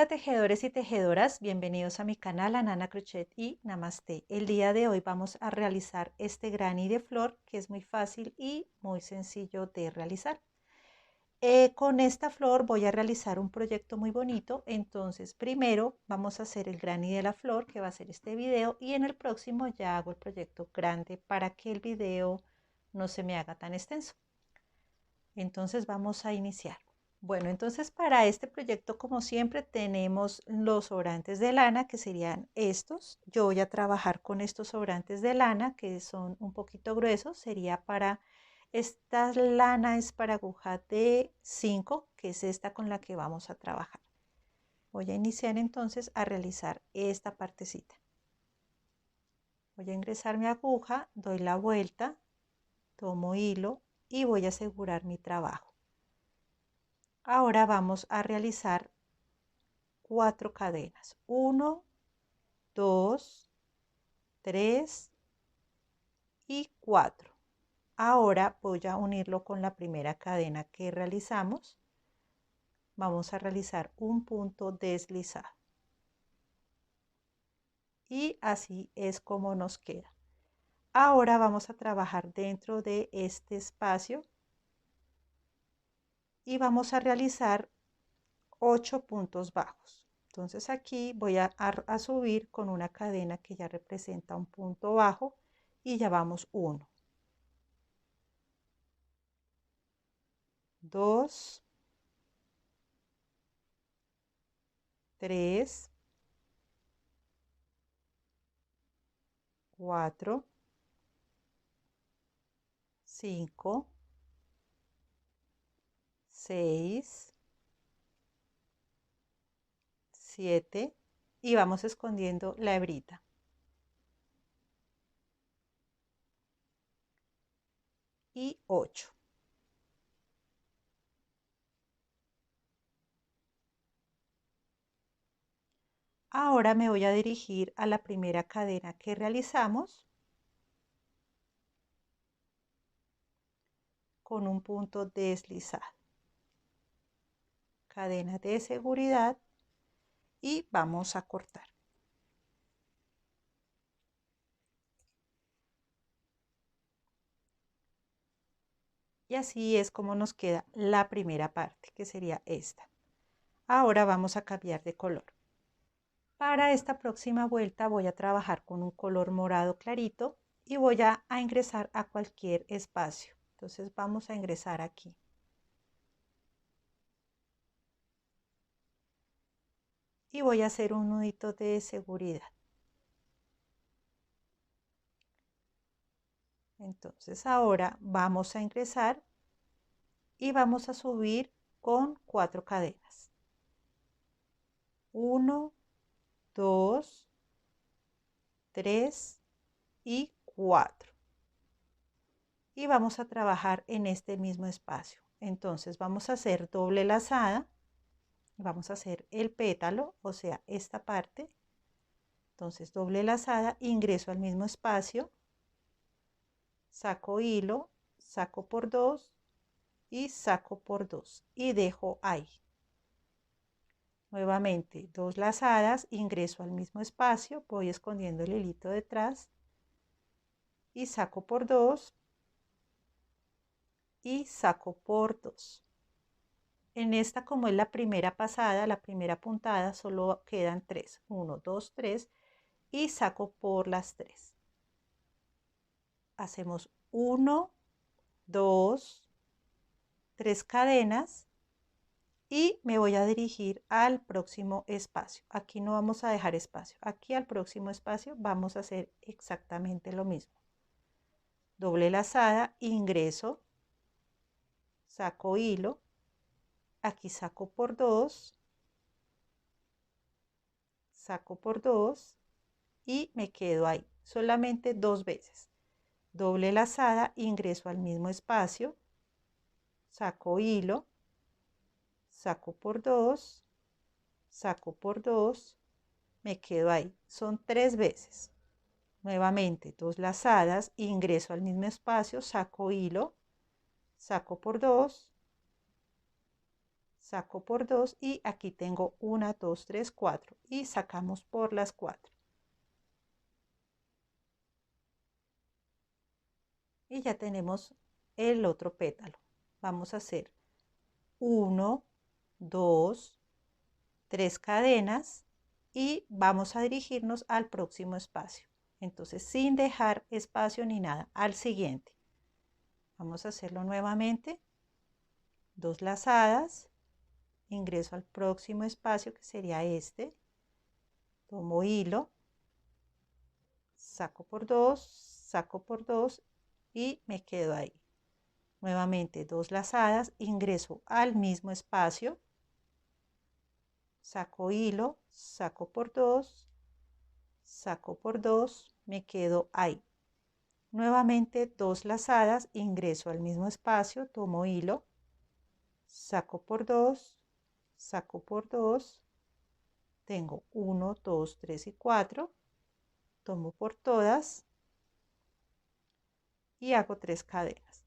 Hola tejedores y tejedoras, bienvenidos a mi canal Anana Crochet y Namaste. El día de hoy vamos a realizar este granny de flor que es muy fácil y muy sencillo de realizar. Con esta flor voy a realizar un proyecto muy bonito, entonces primero vamos a hacer el granny de la flor que va a ser este video y en el próximo ya hago el proyecto grande para que el video no se me haga tan extenso. Entonces vamos a iniciar. Bueno, entonces para este proyecto, como siempre, tenemos los sobrantes de lana, que serían estos. Yo voy a trabajar con estos sobrantes de lana, que son un poquito gruesos. Esta lana es para aguja de 5, que es esta con la que vamos a trabajar. Voy a iniciar entonces a realizar esta partecita. Voy a ingresar mi aguja, doy la vuelta, tomo hilo y voy a asegurar mi trabajo. Ahora vamos a realizar 4 cadenas. 1, 2, 3 y 4. Ahora voy a unirlo con la primera cadena que realizamos. Vamos a realizar un punto deslizado. Y así es como nos queda. Ahora vamos a trabajar dentro de este espacio y vamos a realizar 8 puntos bajos. Entonces aquí voy a subir con una cadena que ya representa un punto bajo y ya vamos 1, 2, 3, 4, 5, 6, 7 y vamos escondiendo la hebrita. Y 8. Ahora me voy a dirigir a la primera cadena que realizamos con un punto deslizado. Cadena de seguridad y vamos a cortar. Y así es como nos queda la primera parte, que sería esta. Ahora vamos a cambiar de color. Para esta próxima vuelta voy a trabajar con un color morado clarito y voy a ingresar a cualquier espacio. Entonces vamos a ingresar aquí. Y voy a hacer un nudito de seguridad. Entonces ahora vamos a ingresar y vamos a subir con 4 cadenas. 1, 2, 3 y 4. Y vamos a trabajar en este mismo espacio. Entonces vamos a hacer doble lazada. Vamos a hacer el pétalo, o sea, esta parte. Entonces doble lazada, ingreso al mismo espacio, saco hilo, saco por 2 y saco por 2 y dejo ahí. Nuevamente 2 lazadas, ingreso al mismo espacio, voy escondiendo el hilito detrás y saco por 2 y saco por 2. En esta, como es la primera pasada, la primera puntada, solo quedan 3. 1, 2, 3 y saco por las 3. Hacemos 1, 2, 3 cadenas y me voy a dirigir al próximo espacio. Aquí no vamos a dejar espacio. Aquí al próximo espacio vamos a hacer exactamente lo mismo. Doble lazada, ingreso, saco hilo, aquí saco por 2, saco por 2 y me quedo ahí. Solamente 2 veces. Doble lazada, ingreso al mismo espacio, saco hilo, saco por 2, saco por 2, me quedo ahí. Son 3 veces. Nuevamente 2 lazadas, ingreso al mismo espacio, saco hilo, saco por 2, saco por 2 y aquí tengo 1, 2, 3, 4 y sacamos por las 4. Y ya tenemos el otro pétalo. Vamos a hacer 1, 2, 3 cadenas y vamos a dirigirnos al próximo espacio. Entonces, sin dejar espacio ni nada, al siguiente. Vamos a hacerlo nuevamente. 2 lazadas, ingreso al próximo espacio que sería este. Tomo hilo, saco por 2, saco por 2 y me quedo ahí. Nuevamente 2 lazadas, ingreso al mismo espacio, saco hilo, saco por 2, saco por 2, me quedo ahí. Nuevamente 2 lazadas, ingreso al mismo espacio, tomo hilo, saco por 2, saco por 2, tengo 1, 2, 3 y 4, tomo por todas y hago 3 cadenas.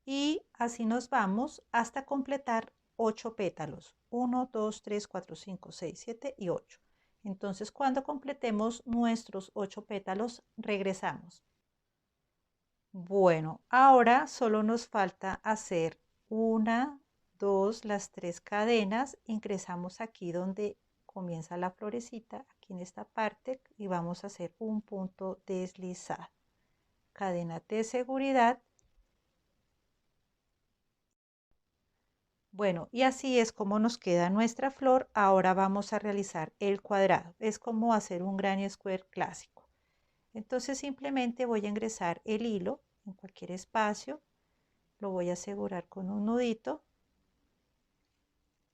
Y así nos vamos hasta completar 8 pétalos. 1, 2, 3, 4, 5, 6, 7 y 8. Entonces, cuando completemos nuestros 8 pétalos, regresamos. Bueno, ahora solo nos falta hacer 1, 2, las 3 cadenas. Ingresamos aquí donde comienza la florecita, aquí en esta parte, y vamos a hacer un punto deslizado. Cadena de seguridad. Bueno, y así es como nos queda nuestra flor. Ahora vamos a realizar el cuadrado. Es como hacer un granny square clásico. Entonces simplemente voy a ingresar el hilo en cualquier espacio. Lo voy a asegurar con un nudito.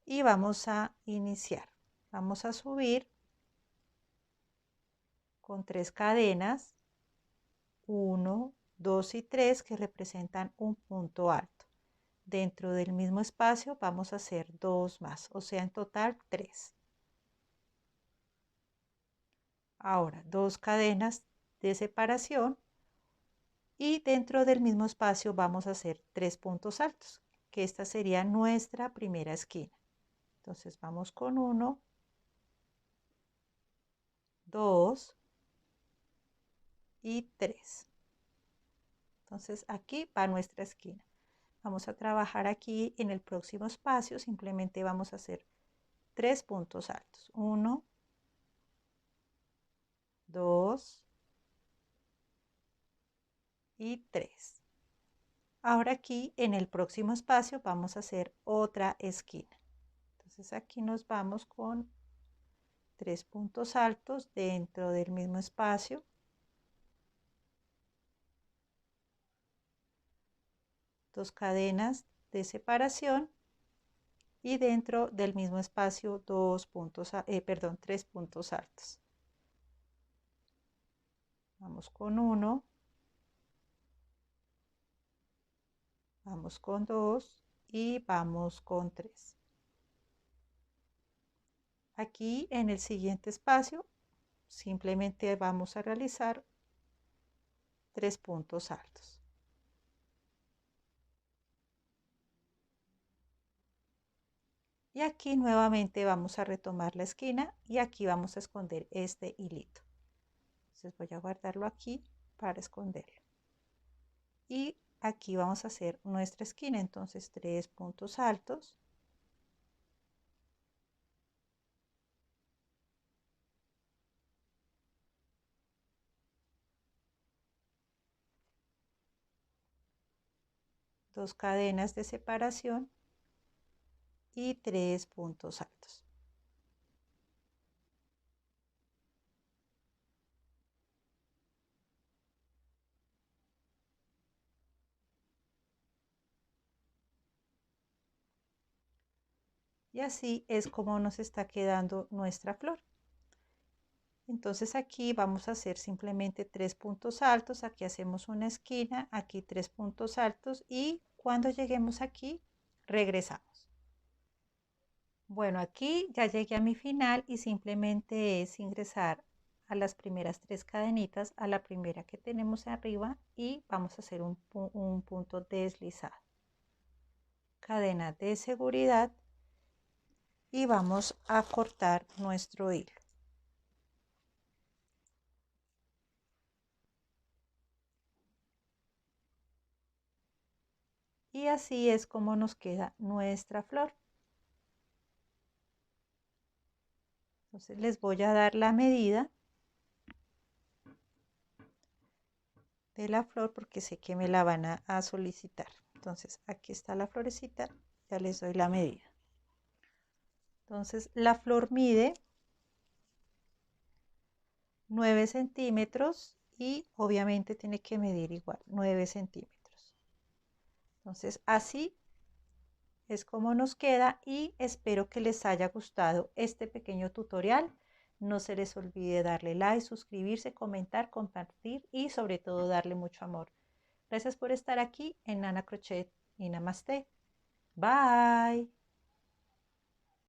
Y vamos a iniciar. Vamos a subir con 3 cadenas. 1, 2 y 3 que representan un punto alto. Dentro del mismo espacio vamos a hacer 2 más, o sea en total 3. Ahora 2 cadenas de separación y dentro del mismo espacio vamos a hacer 3 puntos altos, que esta sería nuestra primera esquina. Entonces vamos con 1, 2 y 3. Entonces aquí va nuestra esquina. Vamos a trabajar aquí en el próximo espacio, simplemente vamos a hacer 3 puntos altos. 1, 2 y 3. Ahora aquí en el próximo espacio vamos a hacer otra esquina. Entonces aquí nos vamos con 3 puntos altos dentro del mismo espacio. 2 cadenas de separación y dentro del mismo espacio 3 puntos altos. Vamos con 1, vamos con 2 y vamos con 3. Aquí en el siguiente espacio simplemente vamos a realizar 3 puntos altos. Y aquí nuevamente vamos a retomar la esquina y aquí vamos a esconder este hilito. Entonces voy a guardarlo aquí para esconderlo. Y aquí vamos a hacer nuestra esquina, entonces 3 puntos altos. Dos cadenas de separación y 3 puntos altos. Y así es como nos está quedando nuestra flor. Entonces aquí vamos a hacer simplemente 3 puntos altos, aquí hacemos una esquina, aquí 3 puntos altos y cuando lleguemos aquí regresamos. Bueno, aquí ya llegué a mi final y simplemente es ingresar a las primeras 3 cadenitas, a la primera que tenemos arriba y vamos a hacer un punto deslizado, cadena de seguridad y vamos a cortar nuestro hilo. Y así es como nos queda nuestra flor. Entonces les voy a dar la medida de la flor porque sé que me la van a solicitar. Entonces aquí está la florecita, ya les doy la medida. Entonces la flor mide 9 centímetros y obviamente tiene que medir igual 9 centímetros. Entonces así es como nos queda y espero que les haya gustado este pequeño tutorial. No se les olvide darle like, suscribirse, comentar, compartir y sobre todo darle mucho amor. Gracias por estar aquí en Nana Crochet y Namaste. Bye.